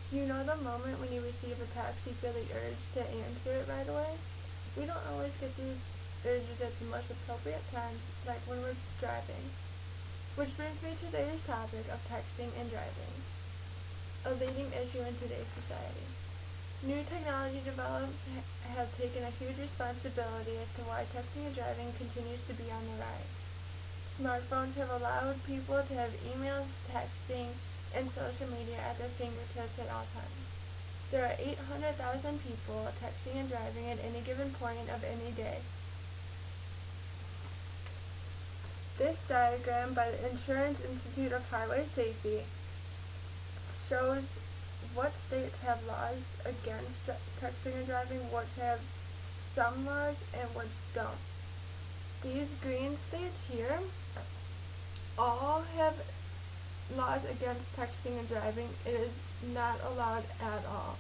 You know the moment when you receive a text you feel the urge to answer it right away? We don't always get these urges at the most appropriate times, like when we're driving. Which brings me to today's topic of texting and driving, a leading issue in today's society. New technology developments have taken a huge responsibility as to why texting and driving continues to be on the rise. Smartphones have allowed people to have emails, texting, and social media at their fingertips at all times. There are 800,000 people texting and driving at any given point of any day. This diagram by the Insurance Institute of Highway Safety shows what states have laws against texting and driving, which have some laws and which don't. These green states here all have laws against texting and driving. It is not allowed at all.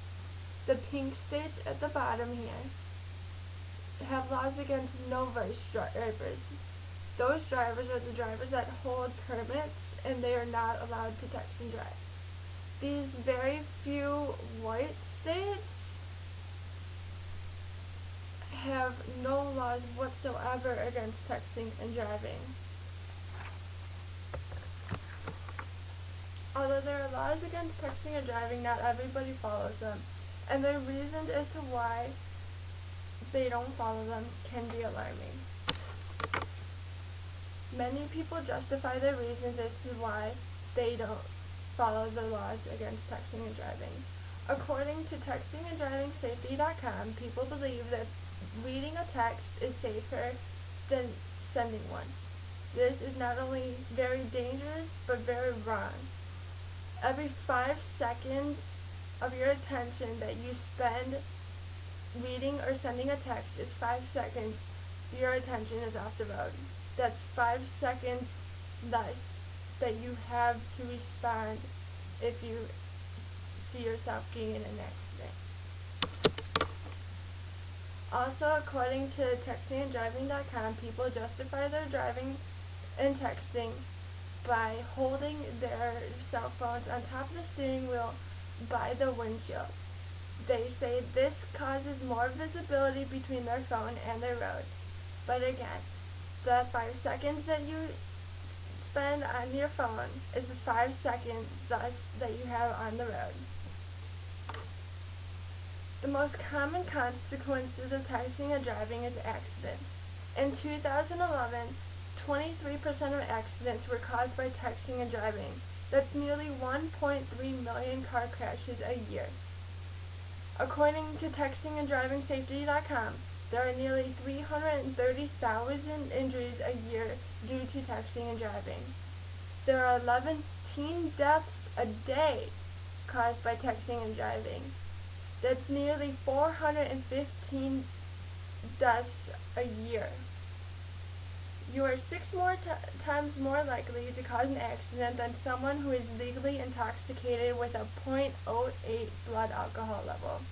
The pink states at the bottom here have laws against no vice drivers. Those drivers are the drivers that hold permits and they are not allowed to text and drive. These very few white states have no laws whatsoever against texting and driving. Although there are laws against texting and driving, not everybody follows them, and the reasons as to why they don't follow them can be alarming. Many people justify their reasons as to why they don't follow the laws against texting and driving. According to textinganddravingsafety.com, people believe that reading a text is safer than sending one. This is not only very dangerous, but very wrong. Every 5 seconds of your attention that you spend reading or sending a text is 5 seconds your attention is off the road. That's 5 seconds less that you have to respond if you see yourself getting in an accident. Also, according to textinganddraving.com, people justify their driving and texting by holding their cell phones on top of the steering wheel by the windshield. They say this causes more visibility between their phone and their road. But again, the 5 seconds that you spend on your phone is the 5 seconds thus that you have on the road. The most common consequences of texting and driving is accidents. In 2011, 23% of accidents were caused by texting and driving. That's nearly 1.3 million car crashes a year. According to textinganddravingsafety.com, there are nearly 330,000 injuries a year due to texting and driving. There are 11 teen deaths a day caused by texting and driving. That's nearly 415 deaths a year. You are 6 times more likely to cause an accident than someone who is legally intoxicated with a .08 blood alcohol level.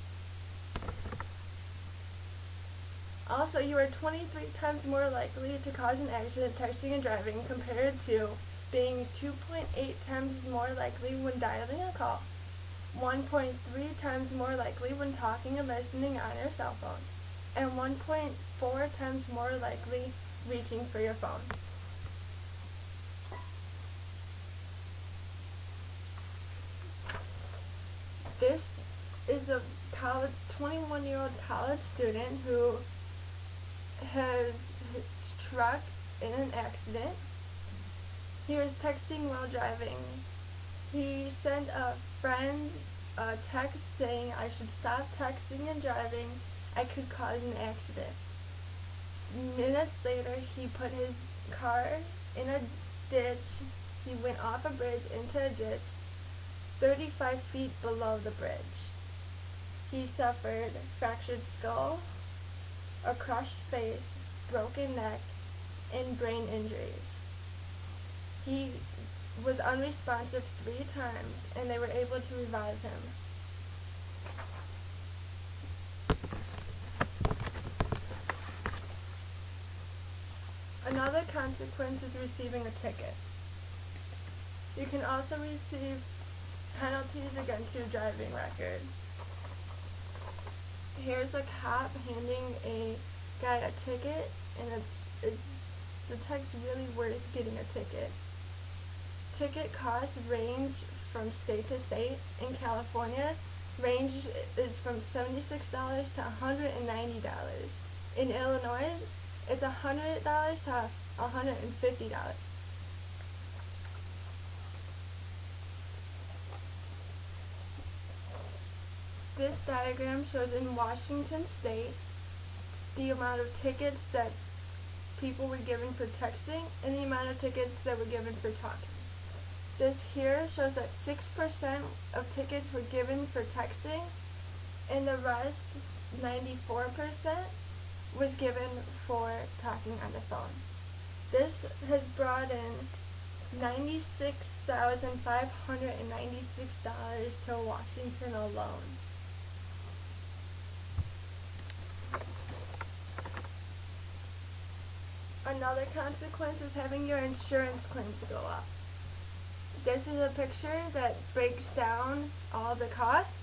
Also, you are 23 times more likely to cause an accident texting and driving compared to being 2.8 times more likely when dialing a call, 1.3 times more likely when talking and listening on your cell phone, and 1.4 times more likely reaching for your phone. This is a 21-year-old college student who has struck in an accident. He was texting while driving. He sent a friend a text saying, "I should stop texting and driving. I could cause an accident." Minutes later, he put his car in a ditch. He went off a bridge into a ditch 35 feet below the bridge. He suffered fractured skull, a crushed face, broken neck, and brain injuries. He was unresponsive 3 times, and they were able to revive him. Another consequence is receiving a ticket. You can also receive penalties against your driving record. Here's a cop handing a guy a ticket, and it's the text really worth getting a ticket. Ticket costs range from state to state. In California, range is from $76 to $190. In Illinois, it's $100 to $150. This diagram shows in Washington State the amount of tickets that people were given for texting and the amount of tickets that were given for talking. This here shows that 6% of tickets were given for texting and the rest, 94%, was given for talking on the phone. This has brought in $96,596 to Washington alone. Another consequence is having your insurance claims go up. This is a picture that breaks down all the costs.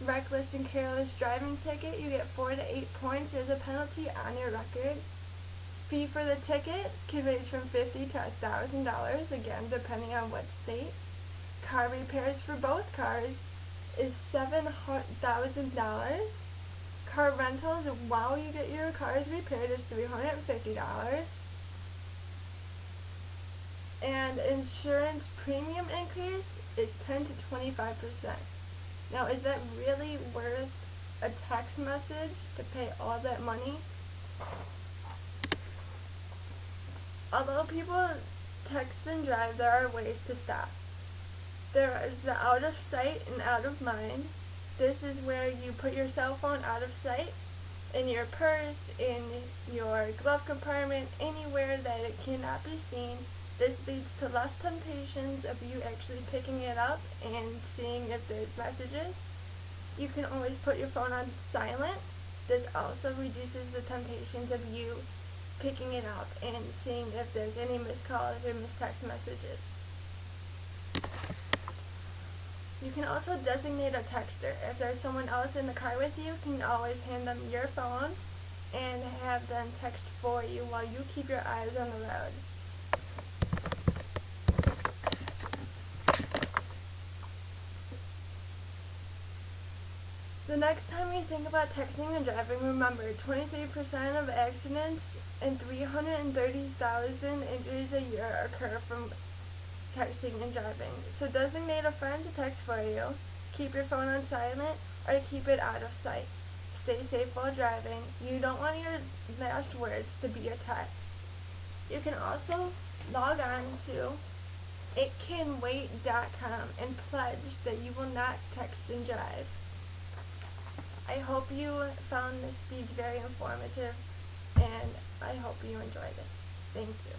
Reckless and careless driving ticket, you get 4 to 8 points as a penalty on your record. Fee for the ticket can range from $50 to $1,000, again depending on what state. Car repairs for both cars is $7,000. Car rentals, while you get your cars repaired, is $350. And insurance premium increase is 10 to 25%. Now, is that really worth a text message to pay all that money? Although people text and drive, there are ways to stop. There is the out of sight and out of mind. This is where you put your cell phone out of sight, in your purse, in your glove compartment, anywhere that it cannot be seen. This leads to less temptations of you actually picking it up and seeing if there's messages. You can always put your phone on silent. This also reduces the temptations of you picking it up and seeing if there's any missed calls or missed text messages. You can also designate a texter. If there's someone else in the car with you, you can always hand them your phone and have them text for you while you keep your eyes on the road. The next time you think about texting and driving, remember 23% of accidents and 330,000 injuries a year occur from texting and driving. So designate a friend to text for you, keep your phone on silent, or keep it out of sight. Stay safe while driving. You don't want your last words to be a text. You can also log on to itcanwait.com and pledge that you will not text and drive. I hope you found this speech very informative, and I hope you enjoyed it. Thank you.